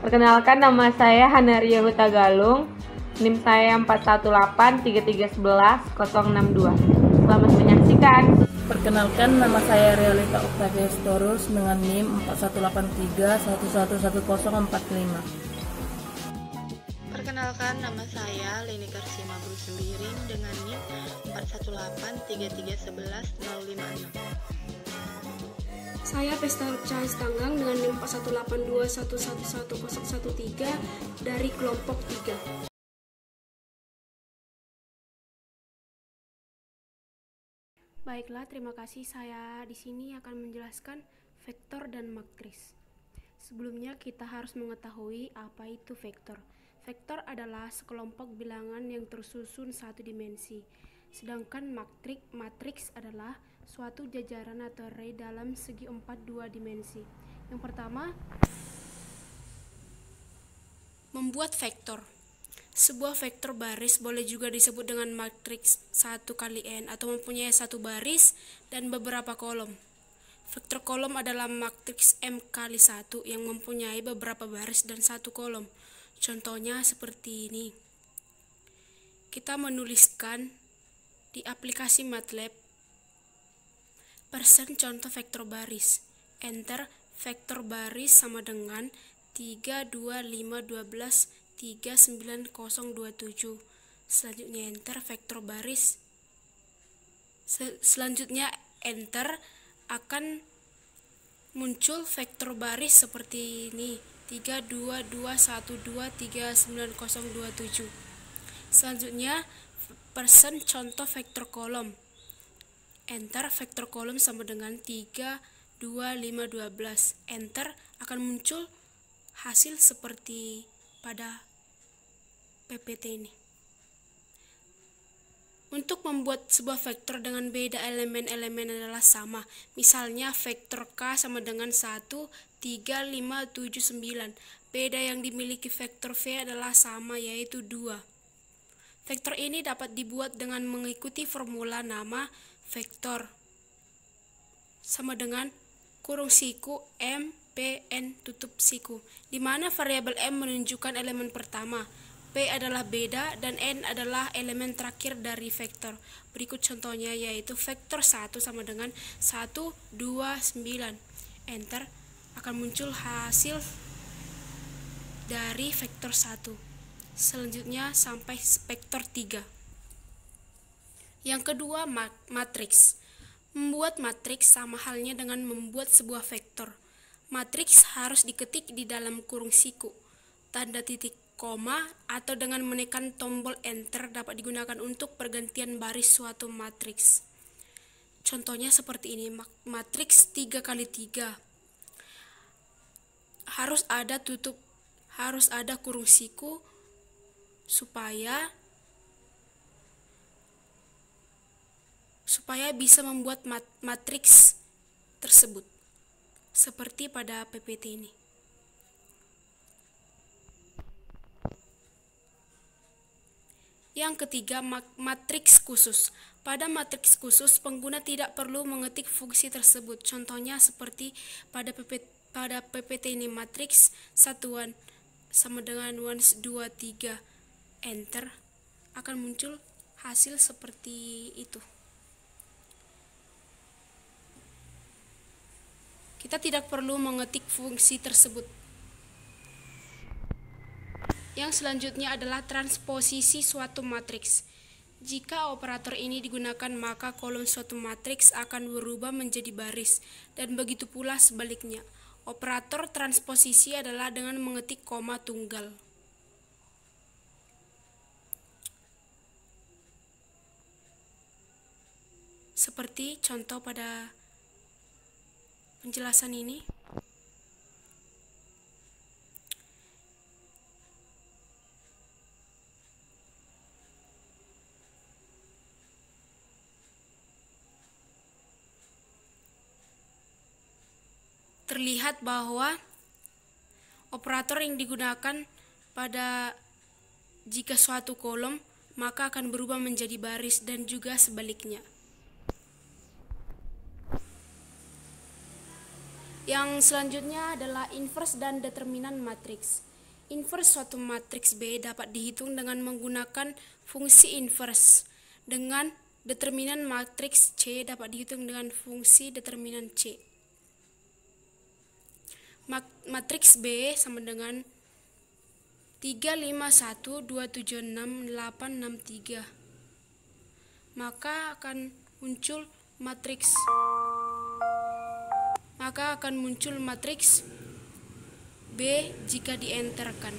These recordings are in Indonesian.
Perkenalkan, nama saya Hanaria Hutagalung, NIM saya 4183311 Selamat menyaksikan. Perkenalkan, nama saya Realita Octavia Storus dengan NIM 4183111045. Perkenalkan, nama saya Leni Karsima Brusembiring dengan NIM 418331105. Saya Pesta Charles Tanggang dengan NIM 482111013 dari kelompok 3. Baiklah, terima kasih. Saya di sini akan menjelaskan vektor dan matriks. Sebelumnya kita harus mengetahui apa itu vektor. Vektor adalah sekelompok bilangan yang tersusun satu dimensi. Sedangkan matriks adalah suatu jajaran atau array dalam segi empat dua dimensi. Yang pertama, membuat vektor. Sebuah vektor baris boleh juga disebut dengan matriks 1 kali n atau mempunyai satu baris dan beberapa kolom. Vektor kolom adalah matriks M kali 1 yang mempunyai beberapa baris dan satu kolom. Contohnya seperti ini. Kita menuliskan di aplikasi MATLAB contoh vektor baris. Enter, vektor baris sama dengan 3, 2, 5, 12, 3, 9, 0, 27. Selanjutnya enter, vektor baris. Selanjutnya enter, akan muncul vektor baris seperti ini. 3, 2, 2, 1, 2, 3, 9, 0, 27. Selanjutnya contoh vektor kolom. Enter, vektor kolom sama dengan 3, 2, 5, 12. Enter, akan muncul hasil seperti pada PPT ini. Untuk membuat sebuah vektor dengan beda elemen-elemen adalah sama. Misalnya vektor K sama dengan 1, 3, 5, 7, 9. Beda yang dimiliki vektor V adalah sama, yaitu 2. Vektor ini dapat dibuat dengan mengikuti formula nama vektor sama dengan kurung siku M, P, N tutup siku, di mana variabel M menunjukkan elemen pertama, P adalah beda, dan N adalah elemen terakhir dari vektor. Berikut contohnya, yaitu vektor 1 sama dengan 1, 2, 9. Enter, akan muncul hasil dari vektor 1. Selanjutnya sampai vektor 3. Yang kedua, matriks. Membuat matriks sama halnya dengan membuat sebuah vektor. Matriks harus diketik di dalam kurung siku. Tanda titik koma atau dengan menekan tombol enter dapat digunakan untuk pergantian baris suatu matriks. Contohnya seperti ini, matriks 3 kali 3. Harus ada kurung siku supaya bisa membuat matriks tersebut seperti pada PPT ini. Yang ketiga, matriks khusus. Pada matriks khusus, pengguna tidak perlu mengetik fungsi tersebut. Contohnya seperti pada PPT ini, matriks satuan sama dengan 1, 2, 3. Enter, akan muncul hasil seperti itu. Kita tidak perlu mengetik fungsi tersebut. Yang selanjutnya adalah transposisi suatu matriks. Jika operator ini digunakan, maka kolom suatu matriks akan berubah menjadi baris, dan begitu pula sebaliknya. Operator transposisi adalah dengan mengetik koma tunggal. Seperti contoh pada penjelasan ini. Terlihat bahwa operator yang digunakan pada jika suatu kolom maka akan berubah menjadi baris dan juga sebaliknya. Yang selanjutnya adalah inverse dan determinan matriks. Inverse suatu matriks B dapat dihitung dengan menggunakan fungsi inverse. Dengan determinan matriks C dapat dihitung dengan fungsi determinan C. Matriks B sama dengan 3, 5, 1, 2, 7, 6, 8, 6, 3. Maka akan muncul matriks B jika dienterkan.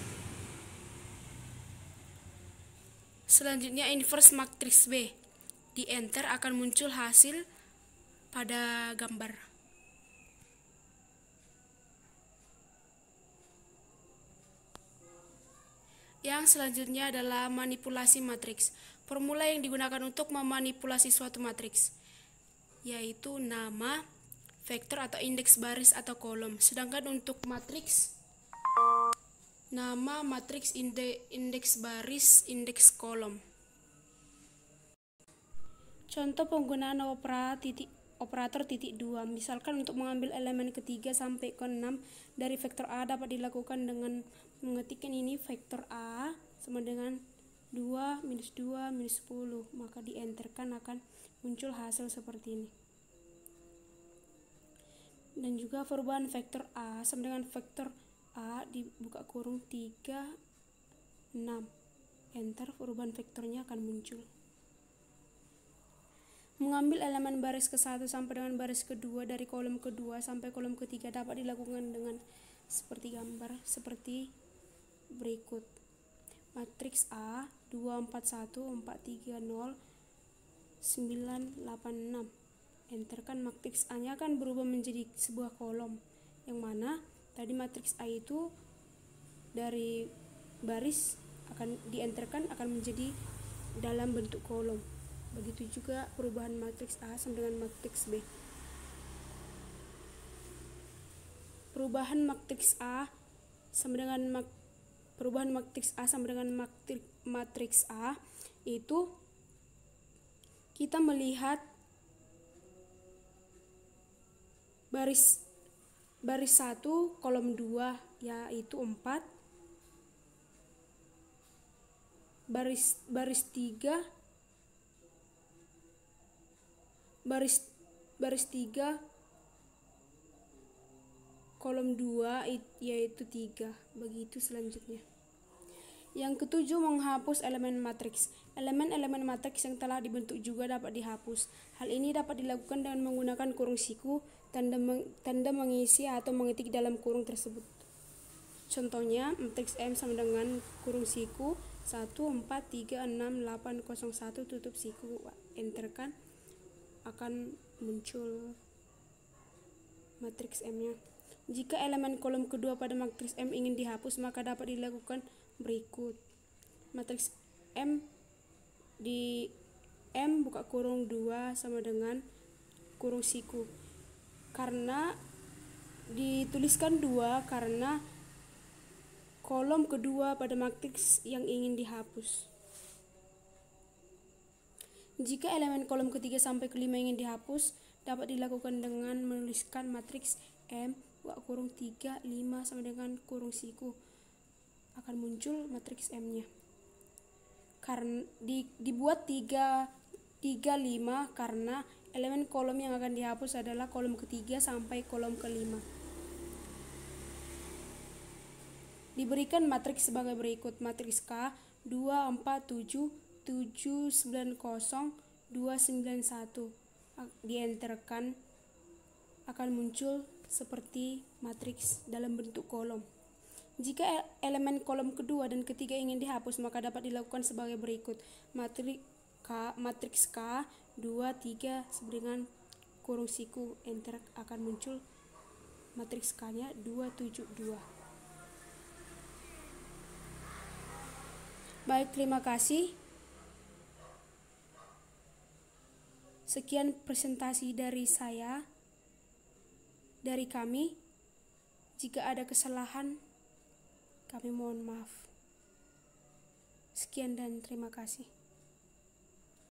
Selanjutnya inverse matriks B. Di enter akan muncul hasil pada gambar. Yang selanjutnya adalah manipulasi matriks. Formula yang digunakan untuk memanipulasi suatu matriks yaitu nama, vektor atau indeks baris atau kolom. Sedangkan untuk matriks, nama, matriks, indeks baris, indeks kolom. Contoh penggunaan operator titik 2. Misalkan untuk mengambil elemen ketiga sampai ke 6 dari vektor A dapat dilakukan dengan mengetikkan ini vektor A sama dengan 2, minus 2, minus 10. Maka dienterkan akan muncul hasil seperti ini. Dan juga perubahan vektor A sama dengan vektor A dibuka kurung 3, 6. Enter, perubahan vektornya akan muncul. Mengambil elemen baris ke-1 sampai dengan baris ke-2 dari kolom ke-2 sampai kolom ke-3 dapat dilakukan dengan seperti gambar, seperti berikut. Matriks A 2, 4, 1, 4, 3, 0, 9, 8, 6. Enterkan, matriks A-nya akan berubah menjadi sebuah kolom, yang mana tadi matriks A itu dari baris akan dienterkan akan menjadi dalam bentuk kolom. Begitu juga perubahan matriks A sama dengan matriks B. Perubahan matriks A sama dengan matriks A itu kita melihat baris 1 kolom 2 yaitu 4, baris 3 kolom 2 yaitu 3. Begitu selanjutnya. Yang ketujuh, menghapus elemen matriks. Elemen-elemen matriks yang telah dibentuk juga dapat dihapus. Hal ini dapat dilakukan dengan menggunakan kurung siku, tanda mengisi atau mengetik dalam kurung tersebut. Contohnya, matriks M sama dengan kurung siku 1, 4, 3, 6, 8, 0, 1 tutup siku. Enterkan, akan muncul matriks M-nya. Jika elemen kolom kedua pada matriks M ingin dihapus, maka dapat dilakukan berikut. Matriks M di M buka kurung 2 sama dengan kurung siku. Karena dituliskan 2 karena kolom kedua pada matriks yang ingin dihapus. Jika elemen kolom ketiga sampai kelima ingin dihapus, dapat dilakukan dengan menuliskan matriks M buka kurung 3, 5 sama dengan kurung siku. Akan muncul matriks M-nya. Karena dibuat 3, 5 karena elemen kolom yang akan dihapus adalah kolom ketiga sampai kolom kelima. Diberikan matriks sebagai berikut. Matriks K 2, 4, 7, 7, 9, 0, 2, 9, 1. Dienterkan akan muncul seperti matriks dalam bentuk kolom. Jika elemen kolom kedua dan ketiga ingin dihapus, maka dapat dilakukan sebagai berikut. Matriks K 2, 3 dengan kurung siku. Enter, akan muncul matriks K-nya 2, 7, 2. Baik, terima kasih. Sekian presentasi dari saya, dari kami. Jika ada kesalahan, kami mohon maaf. Sekian dan terima kasih.